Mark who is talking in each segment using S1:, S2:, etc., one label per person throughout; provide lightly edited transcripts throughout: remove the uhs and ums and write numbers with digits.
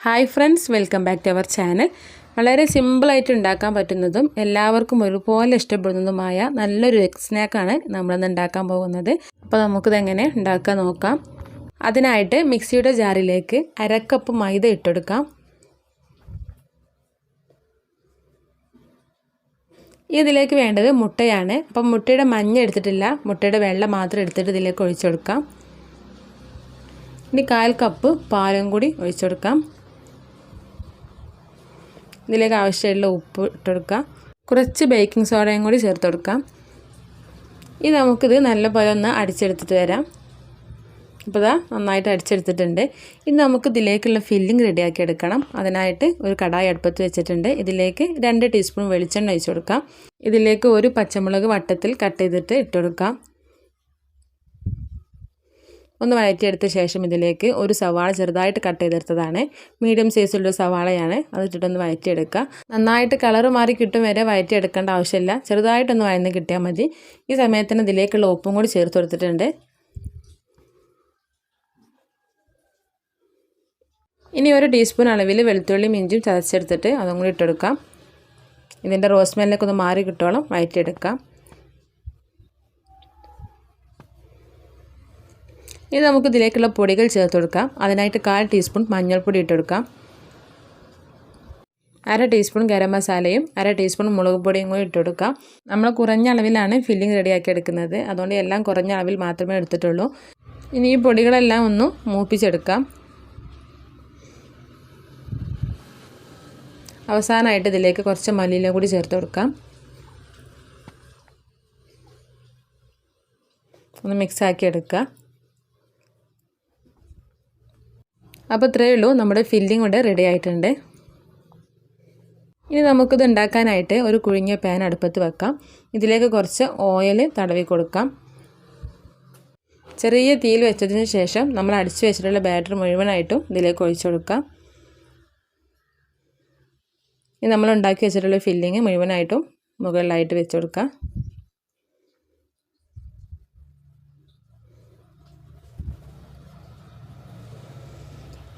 S1: Hi friends, welcome back to our channel. വളരെ സിമ്പിളായിട്ട് ഉണ്ടാക്കാൻ പറ്റുന്നതും എല്ലാവർക്കും ഒരുപോലെ ഇഷ്ടപ്പെടുന്നതുമായ നല്ലൊരു എഗ് സ്നാക്കാണ് നമ്മളിന്ന് ഉണ്ടാക്കാൻ പോകുന്നത്. അപ്പോൾ നമുക്കിതെങ്ങനെ ഉണ്ടാക്കാൻ നോക്കാം. അതിനായിട്ട് മിക്സിയുടെ ജാറിലേക്ക് 1/2 കപ്പ് മൈദ ഇട്ടെടുക്കാം. ഇതിലേക്ക് വേണ്ടത് മുട്ടയാണ്. അപ്പം മുട്ടയുടെ മഞ്ഞ എടുത്തിട്ടില്ല, മുട്ടയുടെ വെള്ള മാത്രം എടുത്തിട്ട് ഇതിലേക്ക് ഒഴിച്ചെടുക്കാം. ഇനി 1/4 കപ്പ് പാലും കൂടി ഒഴിച്ചെടുക്കാം. ഇതിലേക്ക് ആവശ്യമുള്ള ഉപ്പ് ഇട്ടെടുക്കാം. കുറച്ച് ബേക്കിംഗ് സോഡയും കൂടി ചേർത്ത് കൊടുക്കാം. ഇനി നമുക്കിത് നല്ലപോലെ ഒന്ന് അടിച്ചെടുത്തിട്ട് വരാം. അപ്പോൾ ഇതാ നന്നായിട്ട് അടിച്ചെടുത്തിട്ടുണ്ട്. ഇനി നമുക്ക് ഇതിലേക്കുള്ള ഫില്ലിംഗ് റെഡിയാക്കി എടുക്കണം. അതിനായിട്ട് ഒരു കടായി അടുപ്പത്ത് വെച്ചിട്ടുണ്ട്. ഇതിലേക്ക് 2 ടീസ്പൂൺ വെളിച്ചെണ്ണ ഒഴിച്ച് കൊടുക്കാം. ഇതിലേക്ക് ഒരു പച്ചമുളക് വട്ടത്തിൽ കട്ട് ചെയ്തിട്ട് ഇട്ടുകൊടുക്കാം. ഒന്ന് വഴറ്റിയെടുത്ത ശേഷം ഇതിലേക്ക് ഒരു സവാള ചെറുതായിട്ട് കട്ട് ചെയ്തെടുത്തതാണ്. മീഡിയം സൈസിലുള്ള സവാളയാണ്. അതിട്ടിട്ടൊന്ന് വഴറ്റിയെടുക്കുക. നന്നായിട്ട് കളറ് മാറി കിട്ടും വരെ വഴറ്റിയെടുക്കേണ്ട ആവശ്യമില്ല. ചെറുതായിട്ടൊന്ന് വഴന്ന് കിട്ടിയാൽ മതി. ഈ സമയത്തിന് ഇതിലേക്കുള്ള ഉപ്പും കൂടി ചേർത്ത് കൊടുത്തിട്ടുണ്ട്. ഇനി 1 ടീസ്പൂൺ അളവിൽ വെളുത്തുള്ളിയും ഇഞ്ചിയും ചതച്ചെടുത്തിട്ട് അതും കൂടി ഇട്ടെടുക്കാം. ഇതിൻ്റെ റോസ് സ്മെല്ലൊക്കെ ഒന്ന് മാറി കിട്ടോളം വഴറ്റിയെടുക്കാം. ഇനി നമുക്ക് ഇതിലേക്കുള്ള പൊടികൾ ചേർത്ത് കൊടുക്കാം. അതിനായിട്ട് 1/4 ടീസ്പൂൺ മഞ്ഞൾപ്പൊടി ഇട്ടെടുക്കാം. 1/2 ടീസ്പൂൺ ഗരം മസാലയും 1/2 ടീസ്പൂൺ മുളക് പൊടിയും കൂടി ഇട്ടെടുക്കാം. നമ്മൾ കുറഞ്ഞ അളവിലാണ് ഫില്ലിംഗ് റെഡിയാക്കി എടുക്കുന്നത്. അതുകൊണ്ട് എല്ലാം കുറഞ്ഞ അളവിൽ മാത്രമേ എടുത്തിട്ടുള്ളൂ. ഇനി ഈ പൊടികളെല്ലാം ഒന്ന് മൂപ്പിച്ചെടുക്കാം. അവസാനമായിട്ട് ഇതിലേക്ക് കുറച്ച് മല്ലിയില കൂടി ചേർത്ത് കൊടുക്കാം. ഒന്ന് മിക്സാക്കി എടുക്കുക. അപ്പോൾ ഇത്രയേ ഉള്ളൂ, നമ്മുടെ ഫില്ലിംഗ് ഇവിടെ റെഡി ആയിട്ടുണ്ട്. ഇനി നമുക്കിത് ഉണ്ടാക്കാനായിട്ട് ഒരു കുഴിഞ്ഞ പാൻ അടുപ്പത്ത് വെക്കാം. ഇതിലേക്ക് കുറച്ച് ഓയിൽ തടവി കൊടുക്കാം. ചെറിയ തീയിൽ വെച്ചതിന് ശേഷം നമ്മൾ അടിച്ചു വെച്ചിട്ടുള്ള ബാറ്റർ മുഴുവനായിട്ടും ഇതിലേക്ക് ഒഴിച്ചു കൊടുക്കാം. ഇനി നമ്മൾ ഉണ്ടാക്കി വെച്ചിട്ടുള്ള ഫില്ലിങ് മുഴുവനായിട്ടും മുകളിലായിട്ട് വെച്ച് കൊടുക്കാം.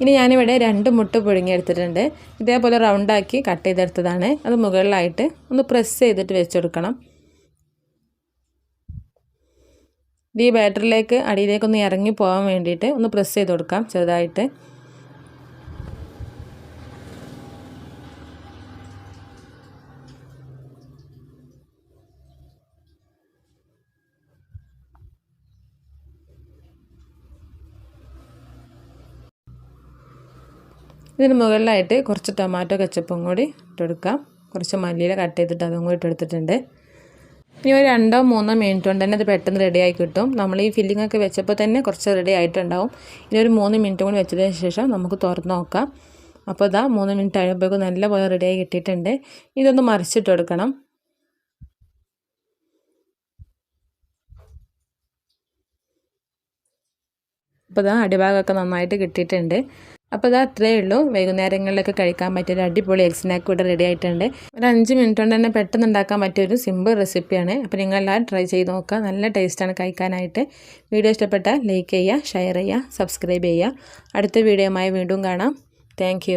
S1: ഇനി ഞാനിവിടെ 2 മുട്ട പുഴുങ്ങിയെടുത്തിട്ടുണ്ട്. ഇതേപോലെ റൗണ്ടാക്കി കട്ട് ചെയ്തെടുത്തതാണ്. അത് മുകളിലായിട്ട് ഒന്ന് പ്രസ് ചെയ്തിട്ട് വെച്ചെടുക്കണം. ഈ ബാറ്ററിലേക്ക് അടിയിലേക്കൊന്ന് ഇറങ്ങി പോകാൻ വേണ്ടിയിട്ട് ഒന്ന് പ്രസ് ചെയ്ത് കൊടുക്കാം ചെറുതായിട്ട്. ഇതിന് മുകളിലായിട്ട് കുറച്ച് ടൊമാറ്റോ കെച്ചപ്പും കൂടി ഇട്ടെടുക്കാം. കുറച്ച് മല്ലിയില കട്ട് ചെയ്തിട്ട് അതും കൂടി ഇട്ടെടുത്തിട്ടുണ്ട്. ഇനി ഒരു 2-3 മിനിറ്റ് കൊണ്ട് തന്നെ അത് പെട്ടെന്ന് റെഡിയായി കിട്ടും. നമ്മൾ ഈ ഫില്ലിംഗ് ഒക്കെ വെച്ചപ്പോൾ തന്നെ കുറച്ച് റെഡി ആയിട്ടുണ്ടാവും. ഇനി ഒരു 3 മിനിറ്റ് കൂടി വെച്ചതിന് ശേഷം നമുക്ക് തുറന്ന് നോക്കാം. അപ്പോൾ ഇതാ 3 മിനിറ്റ് ആയപ്പോഴേക്കും നല്ലപോലെ റെഡിയായി കിട്ടിയിട്ടുണ്ട്. ഇതൊന്ന് മറിച്ചിട്ട് കൊടുക്കണം. അപ്പോൾ ഇതാ അടിഭാഗമൊക്കെ നന്നായിട്ട് കിട്ടിയിട്ടുണ്ട്. അപ്പോൾ ഇതാ അത്രയേ ഉള്ളൂ. വൈകുന്നേരങ്ങളിലൊക്കെ കഴിക്കാൻ പറ്റിയൊരു അടിപൊളി എഗ് സ്നാക്ക് ഇവിടെ റെഡി ആയിട്ടുണ്ട്. ഒരു 5 മിനിറ്റ് കൊണ്ട് തന്നെ പെട്ടെന്ന് ഉണ്ടാക്കാൻ പറ്റിയൊരു സിമ്പിൾ റെസിപ്പിയാണ്. അപ്പോൾ നിങ്ങളെല്ലാം ട്രൈ ചെയ്ത് നോക്കുക. നല്ല ടേസ്റ്റാണ് കഴിക്കാനായിട്ട്. വീഡിയോ ഇഷ്ടപ്പെട്ടാൽ ലൈക്ക് ചെയ്യുക, ഷെയർ ചെയ്യുക, സബ്സ്ക്രൈബ് ചെയ്യുക. അടുത്ത വീഡിയോയുമായി വീണ്ടും കാണാം. താങ്ക്